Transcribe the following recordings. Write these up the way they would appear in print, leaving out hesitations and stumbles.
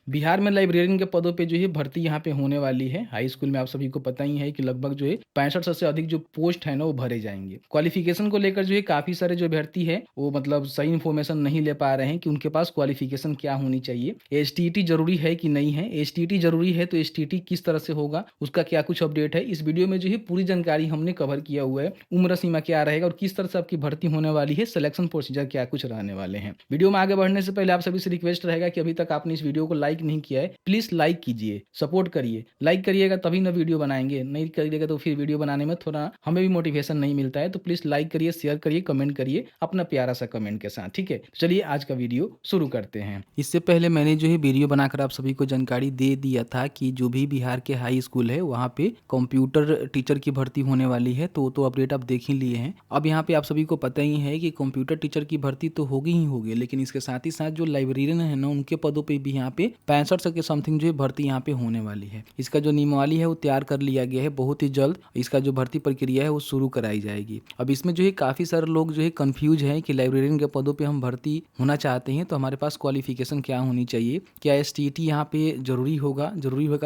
बिहार में लाइब्रेरियन के पदों पे जो है भर्ती यहाँ पे होने वाली है। हाई स्कूल में आप सभी को पता ही है कि लगभग जो है 6500 से अधिक जो पोस्ट है ना वो भरे जाएंगे। क्वालिफिकेशन को लेकर जो है काफी सारे जो अभ्यर्थी है वो मतलब सही इन्फॉर्मेशन नहीं ले पा रहे हैं कि उनके पास क्वालिफिकेशन क्या होनी चाहिए। एसटीईटी जरूरी है कि नहीं है, एसटीईटी जरूरी है तो एसटीईटी किस तरह से होगा, उसका क्या कुछ अपडेट है, इस वीडियो में जो है पूरी जानकारी हमने कवर किया हुआ है। उम्र सीमा क्या रहेगा और किस तरह से आपकी भर्ती होने वाली है, सिलेक्शन प्रोसीजर क्या कुछ रहने वाले हैं। वीडियो में आगे बढ़ने से पहले आप सभी से रिक्वेस्ट रहेगा कि अभी तक आपने इस वीडियो को लाइक नहीं किया है, प्लीज लाइक कीजिए, सपोर्ट करिए। लाइक करिएगा तभी ना वीडियो बनाएंगे, नहीं करिएगा तो फिर वीडियो बनाने में थोड़ा हमें भी मोटिवेशन नहीं मिलता है। तो प्लीज लाइक करिए, शेयर करिए, कमेंट करिए अपना प्यारा सा कमेंट के साथ, ठीक है। तो चलिए आज का वीडियो शुरू करते हैं। इससे पहले मैंने जो है वीडियो बनाकर आप सभी को जानकारी दे दिया था कि जो भी बिहार के हाई स्कूल है वहाँ पे कंप्यूटर टीचर की भर्ती होने वाली है, तो अपडेट आप देख ही लिए हैं। अब यहाँ पे आप सभी को पता ही है कि कंप्यूटर टीचर की भर्ती तो होगी ही होगी, लेकिन इसके साथ ही साथ जो लाइब्रेरियन है ना उनके पदों पे भी यहाँ पे 65 के समथिंग जो है भर्ती यहाँ पे होने वाली है। इसका जो नियमावली है वो तैयार कर लिया गया है, बहुत ही जल्द इसका जो भर्ती प्रक्रिया है वो शुरू कराई जाएगी। अब इसमें जो है काफी सारे लोग जो है कंफ्यूज है कि लाइब्रेरियन के पदों पे हम भर्ती होना चाहते हैं तो हमारे पास क्वालिफिकेशन क्या होनी चाहिए, क्या एसटीईटी यहाँ पे जरूरी होगा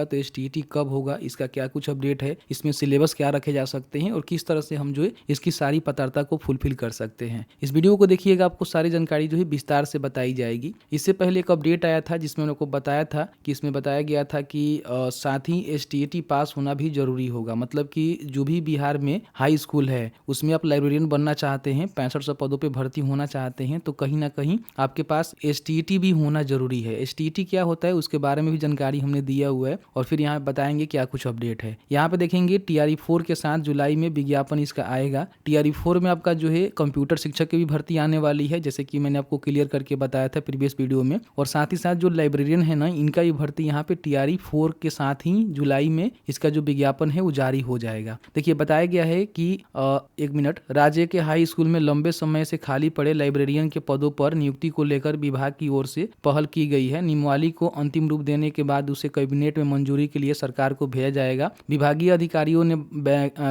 तो एसटीईटी कब होगा, इसका क्या कुछ अपडेट है, इसमें सिलेबस क्या रखे जा सकते हैं और किस तरह से हम जो है इसकी सारी पात्रता को फुलफिल कर सकते हैं। इस वीडियो को देखिएगा, आपको सारी जानकारी जो है विस्तार से बताई जाएगी। इससे पहले एक अपडेट आया था जिसमें उनको बताया था कि इसमें बताया गया था कि साथ ही एसटीईटी पास होना भी जरूरी होगा। मतलब कि जो भी बिहार में हाई स्कूल है उसमें आप लाइब्रेरियन बनना चाहते हैं, 6500 पदों पे भर्ती होना चाहते हैं तो कहीं ना कहीं आपके पास एसटीईटी भी होना जरूरी है। एसटीईटी क्या होता है उसके बारे में भी जानकारी हमने दिया हुआ है और फिर यहाँ बताएंगे क्या कुछ अपडेट है। यहाँ पे देखेंगे टीआरई 4 के साथ जुलाई में विज्ञापन इसका आएगा। टीआरई 4 में आपका जो है कंप्यूटर शिक्षक की भी भर्ती आने वाली है, जैसे कि मैंने आपको क्लियर करके बताया था प्रीवियस वीडियो में। और साथ ही साथ जो लाइब्रेरियन है ना इनका भी भर्ती यहाँ पे टीआरई 4 के साथ ही जुलाई में इसका जो विज्ञापन है वो जारी हो जाएगा। देखिए बताया गया है कि एक मिनट, राज्य के हाई स्कूल में लंबे समय से खाली पड़े लाइब्रेरियन के पदों पर नियुक्ति को लेकर विभाग की ओर से पहल की गई है। नियमावली को अंतिम रूप देने के बाद उसे कैबिनेट में मंजूरी के लिए सरकार को भेजा जाएगा। विभागीय अधिकारियों ने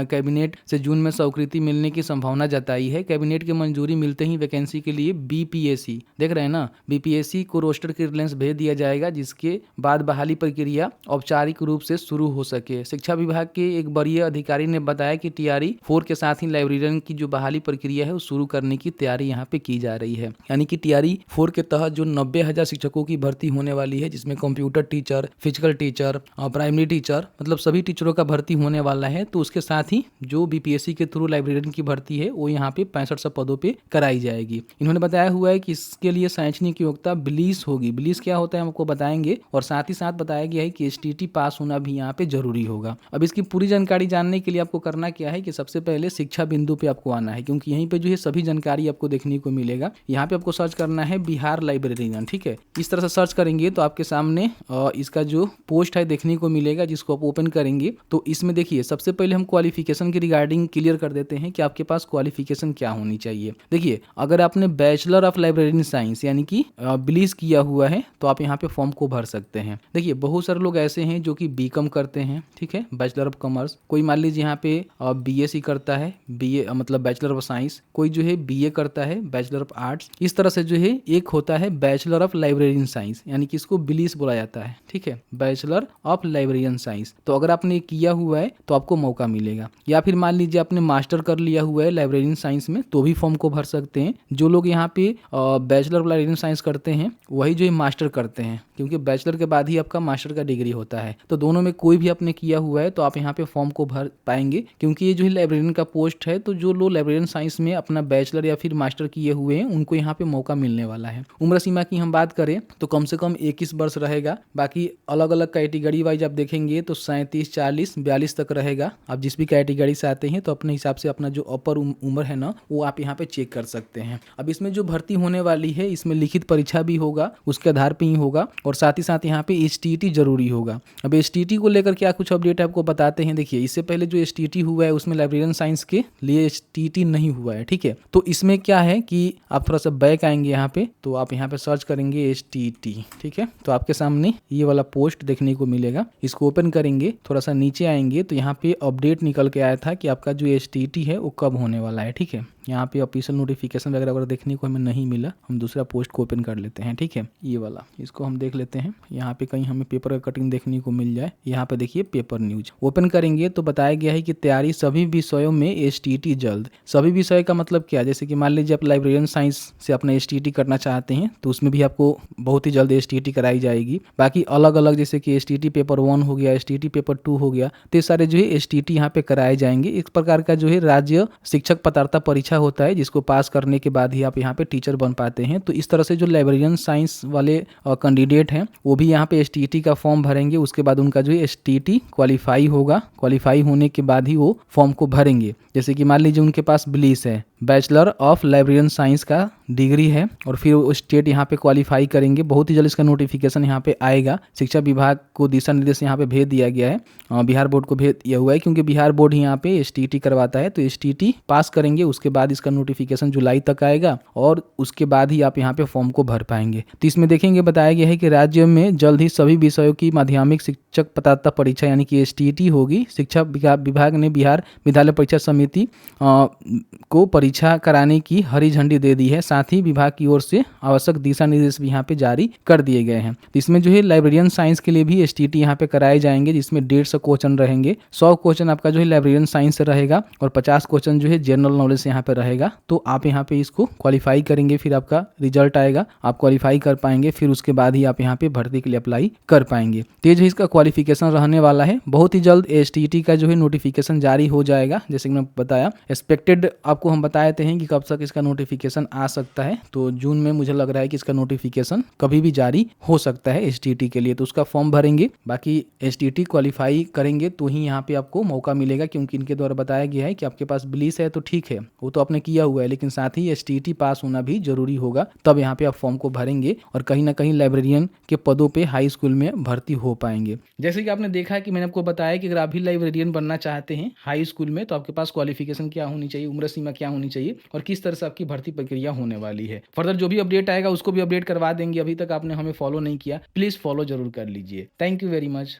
कैबिनेट से जून में स्वीकृति मिलने की संभावना जताई है। कैबिनेट की मंजूरी मिलते ही वैकेंसी के लिए बीपीएससी, देख रहे हैं ना, बीपीएससी को रोस्टर क्लियरेंस भेज दिया जाएगा, जिसके बाद बहाली प्रक्रिया औपचारिक रूप से शुरू हो सके। शिक्षा विभाग के एक वरीय अधिकारी ने बताया कि टीआरई 4 के साथ ही लाइब्रेरियन की जो बहाली प्रक्रिया है वो शुरू करने की तैयारी यहाँ पे की जा रही है। यानी कि टीआरई 4 के तहत जो 90,000 शिक्षकों की भर्ती होने वाली है, जिसमें computer teacher, physical teacher, primary teacher, मतलब सभी टीचरों का भर्ती होने वाला है। तो उसके साथ ही जो बीपीएससी के थ्रू लाइब्रेरियन की भर्ती है वो यहाँ पे 65 पदों पे कराई जाएगी। इन्होंने बताया हुआ है कि इसके लिए शैक्षणिक योग्यता बिलीस होगी। बिलीस क्या होता है हमको बताएंगे और साथ ही साथ बताया गया है कि एसटीईटी पास होना भी यहाँ पे जरूरी होगा। अब इसकी पूरी जानकारी जानने के लिए आपको करना क्या है कि सबसे पहले शिक्षा बिंदु पे आपको आना है, क्योंकि यहीं पे जो है सभी जानकारी आपको देखने को मिलेगा। यहाँ पे आपको सर्च करना है बिहार लाइब्रेरियन, ठीक है। इस तरह से सर्च करेंगे तो आपके सामने इसका जो पोस्ट है देखने को मिलेगा, जिसको आप ओपन करेंगे तो इसमें देखिए सबसे पहले हम क्वालिफिकेशन के रिगार्डिंग क्लियर कर देते हैं कि आपके पास क्वालिफिकेशन क्या होनी चाहिए। देखिए अगर आपने बैचलर ऑफ लाइब्रेरियन साइंस यानी कि बिलीस किया हुआ है तो आप यहाँ पे फॉर्म को भर सकते हैं। देखिए बहुत सारे लोग ऐसे हैं जो कि बीकॉम करते हैं, ठीक है, बैचलर ऑफ कॉमर्स। कोई मान लीजिए यहाँ पे बीएससी करता है, बीए मतलब बैचलर ऑफ साइंस। कोई जो है बीए करता है, बैचलर ऑफ आर्ट्स। इस तरह से जो है एक होता है बैचलर ऑफ लाइब्रेरियन साइंस, यानी कि इसको बिलीस बोला जाता है, ठीक है, बैचलर ऑफ लाइब्रेरियन साइंस। तो अगर आपने किया हुआ है तो आपको मौका मिलेगा। या फिर मान लीजिए आपने मास्टर कर लिया हुआ है लाइब्रेरियन साइंस में तो भी फॉर्म को भर सकते हैं। जो लोग यहाँ पे बैचलर ऑफ लाइब्रेरियन साइंस करते हैं वही जो है मास्टर करते हैं, क्योंकि बैचलर के बाद ही आपका मास्टर का डिग्री होता है। तो दोनों में कोई भी आपने किया हुआ है तो आप यहाँ पे फॉर्म को भर पाएंगे, क्योंकि ये जो है लाइब्रेरियन का पोस्ट है। तो जो लोग लाइब्रेरियन साइंस में अपना बैचलर या फिर मास्टर किए हुए हैं उनको यहाँ पे मौका मिलने वाला है। उम्र सीमा की हम बात करें तो कम से कम 21 वर्ष रहेगा। बाकी अलग अलग कैटेगरी वाइज आप देखेंगे तो 37, 40, 42 तक रहेगा। आप जिस भी कैटेगरी से आते हैं तो अपने हिसाब से अपना जो अपर उम्र है ना वो आप यहाँ पे चेक कर सकते हैं। अब इसमें जो भर्ती होने वाली है इसमें लिखित परीक्षा भी होगा, उसके आधार पे ही होगा, और साथ ही साथ यहाँ पे एसटीईटी जरूरी होगा। अब एसटीईटी को लेकर क्या कुछ अपडेट है आपको बताते हैं। देखिए इससे पहले जो एसटीईटी हुआ है उसमें लाइब्रेरियन साइंस के लिए एसटीईटी नहीं हुआ है, ठीक है। तो इसमें क्या है कि आप थोड़ा सा बैक आएंगे यहाँ पे तो आप यहाँ पे सर्च करेंगे एसटीईटी, ठीक है। तो आपके सामने ये वाला पोस्ट देखने को मिलेगा। इसको ओपन करेंगे, थोड़ा सा नीचे आएंगे तो यहाँ पे अपडेट निकल के आया था कि आपका जो एसटीईटी है वो कब होने वाला है, ठीक है। यहाँ पे ऑफिशियल नोटिफिकेशन वगैरह वगैरह देखने को हमें नहीं मिला। हम दूसरा पोस्ट को ओपन कर लेते हैं, ठीक है, ये वाला इसको हम देख लेते हैं। यहाँ पे कहीं हमें पेपर का कटिंग देखने को मिल जाए। यहाँ पे देखिए पेपर न्यूज ओपन करेंगे तो बताया गया है कि तैयारी सभी विषयों में एसटीटी जल्द। सभी विषय का मतलब क्या, जैसे कि मान लीजिए आप लाइब्रेरियन साइंस से अपना एसटीटी करना चाहते हैं तो उसमें भी आपको बहुत ही जल्द एसटीटी कराई जाएगी। बाकी अलग अलग जैसे कि एसटीटी पेपर 1 हो गया, एसटीटी पेपर 2 हो गया, तो ये सारे जो है एसटीटी यहाँ पे कराए जाएंगे। इस प्रकार का जो है राज्य शिक्षक पात्रता परीक्षा होता है जिसको पास करने के बाद ही आप यहाँ पे टीचर बन पाते हैं। तो इस तरह से जो लाइब्रेरियन साइंस वाले कैंडिडेट हैं वो भी यहाँ पे एसटीटी का फॉर्म भरेंगे। उसके बाद उनका जो है एसटीटी क्वालिफाई होगा, क्वालिफाई होने के बाद ही वो फॉर्म को भरेंगे। जैसे कि मान लीजिए उनके पास बिलीस है, बैचलर ऑफ लाइब्रेरियन साइंस का डिग्री है, और फिर वो स्टेट यहाँ पे क्वालिफाई करेंगे। बहुत ही जल्द इसका नोटिफिकेशन यहाँ पे आएगा। शिक्षा विभाग को दिशा निर्देश यहाँ पे भेज दिया गया है, बिहार बोर्ड को भेज दिया हुआ है, क्योंकि बिहार बोर्ड ही यहाँ पे एसटीटी करवाता है। तो एसटीटी पास करेंगे, उसके बाद इसका नोटिफिकेशन जुलाई तक आएगा और उसके बाद ही आप यहाँ पे फॉर्म को भर पाएंगे। तो इसमें देखेंगे बताया गया है कि राज्य में जल्द ही सभी विषयों की माध्यमिक शिक्षक पात्रता परीक्षा यानी कि एसटीटी होगी। शिक्षा विभाग ने बिहार विद्यालय परीक्षा समिति को परीक्षा कराने की हरी झंडी दे दी है। साथ ही विभाग की ओर से आवश्यक दिशा निर्देश भी यहाँ पे जारी कर दिए गए हैं। तो इसमें जो है लाइब्रेरियन साइंस के लिए भी एसटीटी यहाँ पे कराए जाएंगे, जिसमें 150 क्वेश्चन रहेंगे। 100 क्वेश्चन आपका जो है लाइब्रेरियन साइंस से रहेगा और 50 क्वेश्चन जो है जनरल नॉलेज से यहाँ पे रहेगा। तो आप यहाँ पे इसको क्वालिफाई करेंगे, फिर आपका रिजल्ट आएगा, आप क्वालिफाई कर पाएंगे, फिर उसके बाद ही आप यहाँ पे भर्ती के लिए अप्लाई कर पाएंगे। तो ये जो इसका क्वालिफिकेशन रहने वाला है। बहुत ही जल्द एसटीटी का जो है नोटिफिकेशन जारी हो जाएगा। जैसे कि मैं बताया एक्सपेक्टेड आपको हम बताए थे कि कब तक इसका नोटिफिकेशन आ सकता है। तो जून में मुझे लग रहा है कि इसका नोटिफिकेशन कभी भी जारी हो सकता है एसटीटी के लिए। तो उसका फॉर्म भरेंगे, बाकी एसटीटी क्वालिफाई करेंगे तो ही यहाँ पे आपको मौका मिलेगा, क्योंकि इनके द्वारा बताया गया है कि आपके पास बिलीस है तो ठीक है, वो तो आपने किया हुआ है, लेकिन साथ ही एसटीटी पास होना भी जरूरी होगा, तब यहाँ पे आप फॉर्म को भरेंगे और कहीं ना कहीं लाइब्रेरियन के पदों पे हाई स्कूल में भर्ती हो पाएंगे। जैसे कि आपने देखा कि मैंने आपको बताया कि अगर आप भी लाइब्रेरियन बनना चाहते हैं हाई स्कूल में तो आपके पास क्वालिफिकेशन क्या होनी चाहिए, उम्र सीमा क्या होनी चाहिए और किस तरह से आपकी भर्ती प्रक्रिया होने वाली है। फर्दर जो भी अपडेट आएगा उसको भी अपडेट करवा देंगे। अभी तक आपने हमें फॉलो नहीं किया, प्लीज फॉलो जरूर कर लीजिए। Thank you very much.